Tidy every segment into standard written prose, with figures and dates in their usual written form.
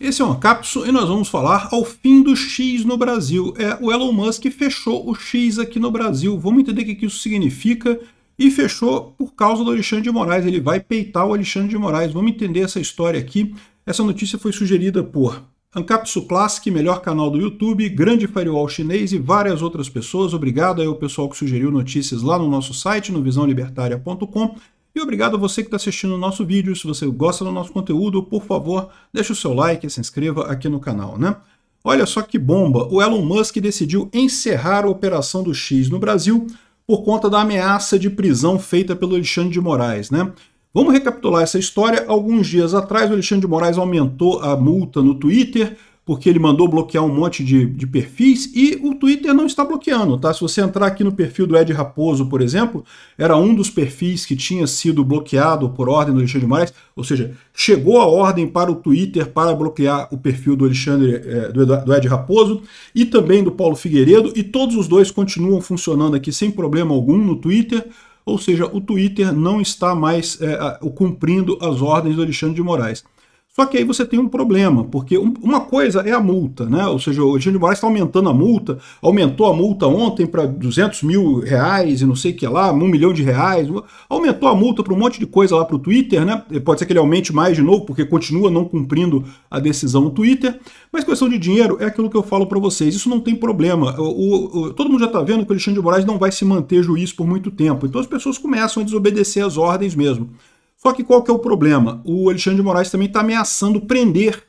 Esse é um Ancapso e nós vamos falar ao fim do X no Brasil. O Elon Musk fechou o X aqui no Brasil. Vamos entender o que isso significa. E fechou por causa do Alexandre de Moraes. Ele vai peitar o Alexandre de Moraes. Vamos entender essa história aqui. Essa notícia foi sugerida por Ancapso Classic, melhor canal do YouTube, Grande Firewall Chinês e várias outras pessoas. Obrigado aí ao pessoal que sugeriu notícias lá no nosso site, no visãolibertaria.com. E obrigado a você que está assistindo o nosso vídeo. Se você gosta do nosso conteúdo, por favor, deixe o seu like e se inscreva aqui no canal, né? Olha só que bomba! O Elon Musk decidiu encerrar a operação do X no Brasil por conta da ameaça de prisão feita pelo Alexandre de Moraes, né? Vamos recapitular essa história. Alguns dias atrás, o Alexandre de Moraes aumentou a multa no Twitter, porque ele mandou bloquear um monte de perfis, e o Twitter não está bloqueando, tá? Se você entrar aqui no perfil do Ed Raposo, por exemplo, era um dos perfis que tinha sido bloqueado por ordem do Alexandre de Moraes, ou seja, chegou a ordem para o Twitter para bloquear o perfil do Alexandre, do Ed Raposo, e também do Paulo Figueiredo, e todos os dois continuam funcionando aqui sem problema algum no Twitter, ou seja, o Twitter não está mais cumprindo as ordens do Alexandre de Moraes. Só que aí você tem um problema, porque uma coisa é a multa, né? Ou seja, o Alexandre de Moraes está aumentando a multa, aumentou a multa ontem para 200 mil reais e não sei o que lá, 1 milhão de reais, aumentou a multa para um monte de coisa lá para o Twitter, né? Pode ser que ele aumente mais de novo, porque continua não cumprindo a decisão no Twitter, mas questão de dinheiro é aquilo que eu falo para vocês, isso não tem problema. Todo mundo já está vendo que o Alexandre de Moraes não vai se manter juiz por muito tempo, então as pessoas começam a desobedecer as ordens mesmo. Só que qual que é o problema? O Alexandre de Moraes também está ameaçando prender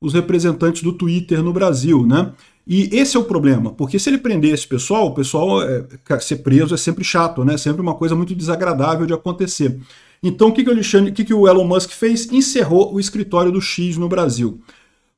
os representantes do Twitter no Brasil, né? E esse é o problema, porque se ele prender esse pessoal, o pessoal ser preso é sempre chato, né? Sempre uma coisa muito desagradável de acontecer. Então o que o Elon Musk fez? Encerrou o escritório do X no Brasil.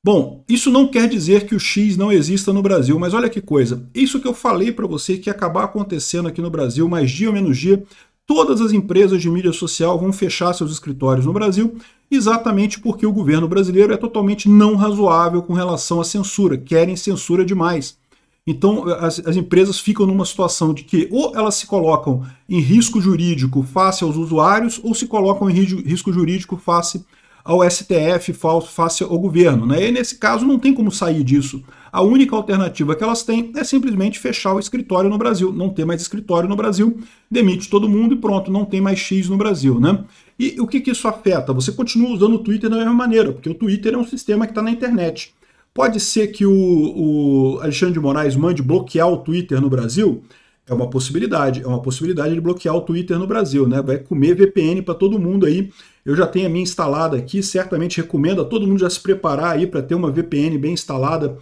Bom, isso não quer dizer que o X não exista no Brasil, mas olha que coisa, isso que eu falei para você que ia acabar acontecendo aqui no Brasil, mais dia ou menos dia, todas as empresas de mídia social vão fechar seus escritórios no Brasil, exatamente porque o governo brasileiro é totalmente não razoável com relação à censura, querem censura demais. Então as empresas ficam numa situação de que ou elas se colocam em risco jurídico face aos usuários, ou se colocam em risco jurídico face ao STF, face ao governo, né? E nesse caso não tem como sair disso. A única alternativa que elas têm é simplesmente fechar o escritório no Brasil. Não ter mais escritório no Brasil, demite todo mundo e pronto, não tem mais X no Brasil, né? E o que isso afeta? Você continua usando o Twitter da mesma maneira, porque o Twitter é um sistema que está na internet. Pode ser que o Alexandre de Moraes mande bloquear o Twitter no Brasil? É uma possibilidade de bloquear o Twitter no Brasil, né? Vai comer VPN para todo mundo aí. Eu já tenho a minha instalada aqui, certamente recomendo a todo mundo já se preparar aí para ter uma VPN bem instalada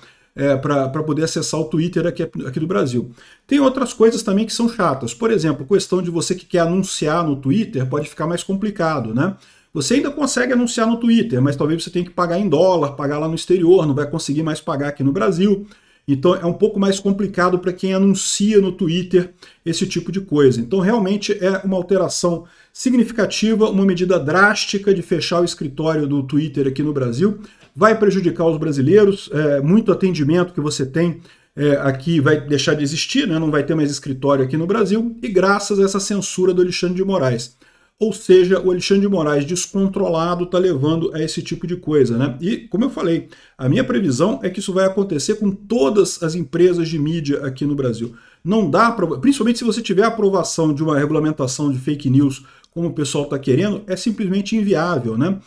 para poder acessar o Twitter aqui do Brasil. Tem outras coisas também que são chatas. Por exemplo, questão de você que quer anunciar no Twitter pode ficar mais complicado, né? Você ainda consegue anunciar no Twitter, mas talvez você tenha que pagar em dólar, pagar lá no exterior, não vai conseguir mais pagar aqui no Brasil. Então é um pouco mais complicado para quem anuncia no Twitter esse tipo de coisa. Então realmente é uma alteração significativa, uma medida drástica de fechar o escritório do Twitter aqui no Brasil. Vai prejudicar os brasileiros, muito atendimento que você tem aqui vai deixar de existir, né? Não vai ter mais escritório aqui no Brasil, e graças a essa censura do Alexandre de Moraes. Ou seja, o Alexandre de Moraes descontrolado está levando a esse tipo de coisa, né? E, como eu falei, a minha previsão é que isso vai acontecer com todas as empresas de mídia aqui no Brasil. Não dá para, principalmente se você tiver a aprovação de uma regulamentação de fake news, como o pessoal está querendo, é simplesmente inviável, né?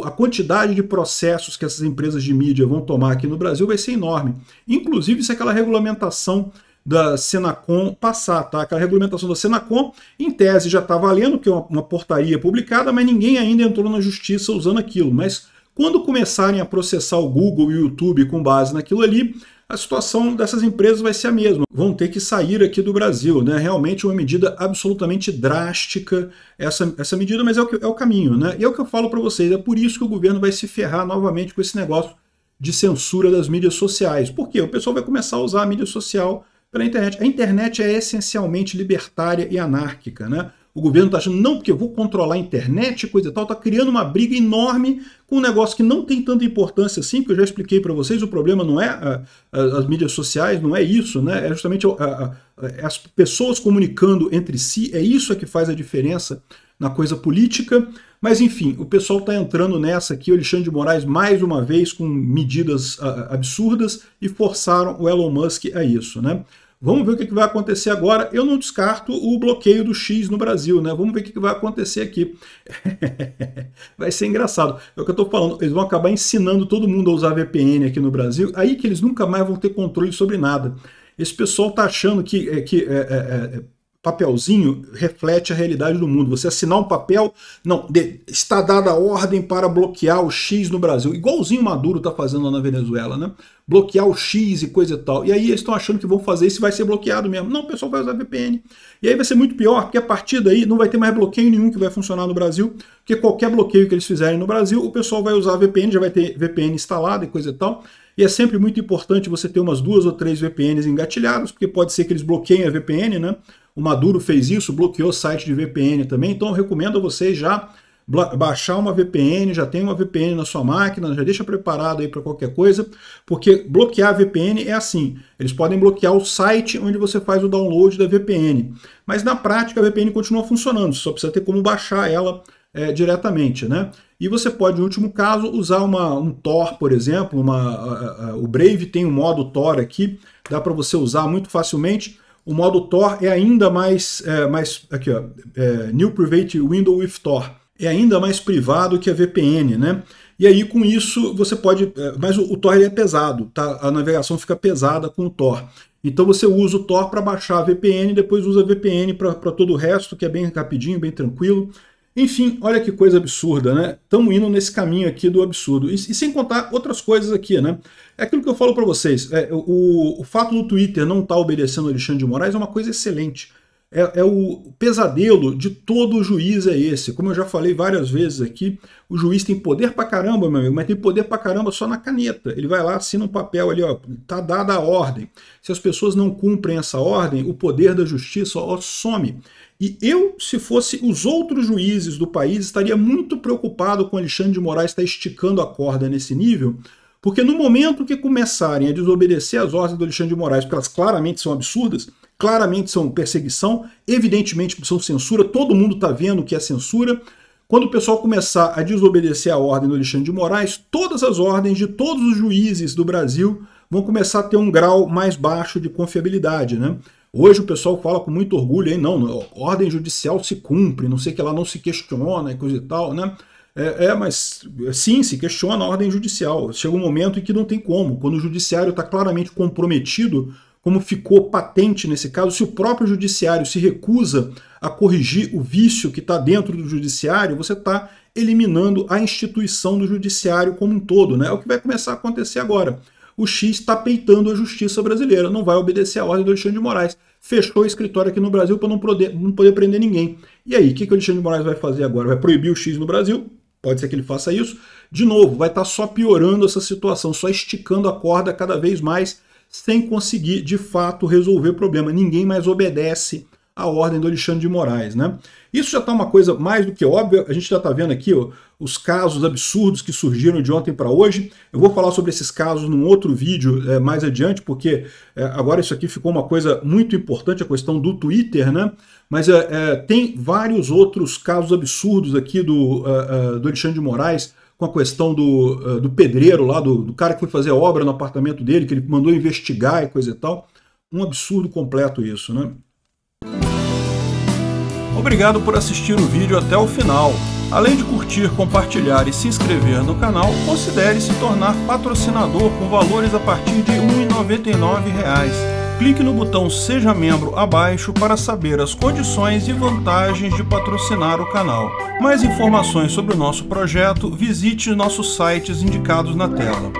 A quantidade de processos que essas empresas de mídia vão tomar aqui no Brasil vai ser enorme. Inclusive, se aquela regulamentação da Senacom passar, tá? Aquela regulamentação da Senacom, em tese, já está valendo, que é uma portaria publicada, mas ninguém ainda entrou na justiça usando aquilo. Mas quando começarem a processar o Google e o YouTube com base naquilo ali, a situação dessas empresas vai ser a mesma. Vão ter que sair aqui do Brasil, né? Realmente uma medida absolutamente drástica essa medida, mas é o caminho, né? E é o que eu falo para vocês, é por isso que o governo vai se ferrar novamente com esse negócio de censura das mídias sociais. Por quê? O pessoal vai começar a usar a mídia social pela internet. A internet é essencialmente libertária e anárquica, né? O governo está achando, não, porque eu vou controlar a internet, coisa e tal, está criando uma briga enorme com um negócio que não tem tanta importância assim, porque eu já expliquei para vocês, o problema não é as mídias sociais, não é isso, né? É justamente as pessoas comunicando entre si, é isso que faz a diferença na coisa política. Mas enfim, o pessoal está entrando nessa aqui, o Alexandre de Moraes mais uma vez com medidas absurdas e forçaram o Elon Musk a isso, né? Vamos ver o que vai acontecer agora. Eu não descarto o bloqueio do X no Brasil, né? Vamos ver o que vai acontecer aqui. Vai ser engraçado. É o que eu estou falando. Eles vão acabar ensinando todo mundo a usar VPN aqui no Brasil. Aí que eles nunca mais vão ter controle sobre nada. Esse pessoal está achando que papelzinho reflete a realidade do mundo. Você assinar um papel, não, está dada a ordem para bloquear o X no Brasil. Igualzinho o Maduro está fazendo lá na Venezuela, né? Bloquear o X e coisa e tal. E aí eles estão achando que vão fazer isso e vai ser bloqueado mesmo. Não, o pessoal vai usar VPN. E aí vai ser muito pior, porque a partir daí não vai ter mais bloqueio nenhum que vai funcionar no Brasil, porque qualquer bloqueio que eles fizerem no Brasil, o pessoal vai usar VPN, já vai ter VPN instalado e coisa e tal. E é sempre muito importante você ter umas 2 ou 3 VPNs engatilhadas, porque pode ser que eles bloqueiem a VPN, né? O Maduro fez isso, bloqueou o site de VPN também, então eu recomendo a vocês já baixar uma VPN, já tem uma VPN na sua máquina, já deixa preparado aí para qualquer coisa, porque bloquear a VPN é assim, eles podem bloquear o site onde você faz o download da VPN, mas na prática a VPN continua funcionando, só precisa ter como baixar ela diretamente, né? E você pode, em último caso, usar um Tor, por exemplo, o Brave tem um modo Tor aqui, dá para você usar muito facilmente. O modo Tor é ainda mais aqui, ó, New Private Window with Tor. É ainda mais privado que a VPN, né? E aí com isso você pode, mas o Tor ele é pesado, tá? A navegação fica pesada com o Tor. Então você usa o Tor para baixar a VPN e depois usa a VPN para todo o resto, que é bem rapidinho, bem tranquilo. Enfim, olha que coisa absurda, né? Estamos indo nesse caminho aqui do absurdo. E sem contar outras coisas aqui, né? É aquilo que eu falo para vocês. O fato do Twitter não estar obedecendo o Alexandre de Moraes é uma coisa excelente. O pesadelo de todo juiz é esse. Como eu já falei várias vezes aqui, o juiz tem poder pra caramba, meu amigo, mas tem poder pra caramba só na caneta. Ele vai lá, assina um papel ali, ó, tá dada a ordem. Se as pessoas não cumprem essa ordem, o poder da justiça some. E eu, se fosse os outros juízes do país, estaria muito preocupado com Alexandre de Moraes estar esticando a corda nesse nível, porque no momento que começarem a desobedecer às ordens do Alexandre de Moraes, porque elas claramente são absurdas, claramente são perseguição, evidentemente são censura, todo mundo está vendo que é censura. Quando o pessoal começar a desobedecer a ordem do Alexandre de Moraes, todas as ordens de todos os juízes do Brasil vão começar a ter um grau mais baixo de confiabilidade, né? Hoje o pessoal fala com muito orgulho, hein? Não, ordem judicial se cumpre, não sei o que lá, não se questiona e coisa e tal, né? Mas sim, se questiona a ordem judicial. Chega um momento em que não tem como. Quando o judiciário está claramente comprometido, como ficou patente nesse caso, se o próprio judiciário se recusa a corrigir o vício que está dentro do judiciário, você está eliminando a instituição do judiciário como um todo, né? É o que vai começar a acontecer agora. O X está peitando a justiça brasileira, não vai obedecer a ordem do Alexandre de Moraes. Fechou o escritório aqui no Brasil para não poder prender ninguém. E aí, o que o Alexandre de Moraes vai fazer agora? Vai proibir o X no Brasil? Pode ser que ele faça isso. De novo, vai estar só piorando essa situação, só esticando a corda cada vez mais, sem conseguir, de fato, resolver o problema. Ninguém mais obedece a ordem do Alexandre de Moraes, né? Isso já está uma coisa mais do que óbvia. A gente já está vendo aqui os casos absurdos que surgiram de ontem para hoje. Eu vou falar sobre esses casos num outro vídeo mais adiante, porque agora isso aqui ficou uma coisa muito importante, a questão do Twitter, né? Mas tem vários outros casos absurdos aqui do Alexandre de Moraes, com a questão do pedreiro lá, do cara que foi fazer a obra no apartamento dele, que ele mandou investigar e coisa e tal. Um absurdo completo isso, né? Obrigado por assistir o vídeo até o final. Além de curtir, compartilhar e se inscrever no canal, considere se tornar patrocinador com valores a partir de R$ 1,99. Clique no botão Seja Membro abaixo para saber as condições e vantagens de patrocinar o canal. Mais informações sobre o nosso projeto, visite nossos sites indicados na tela.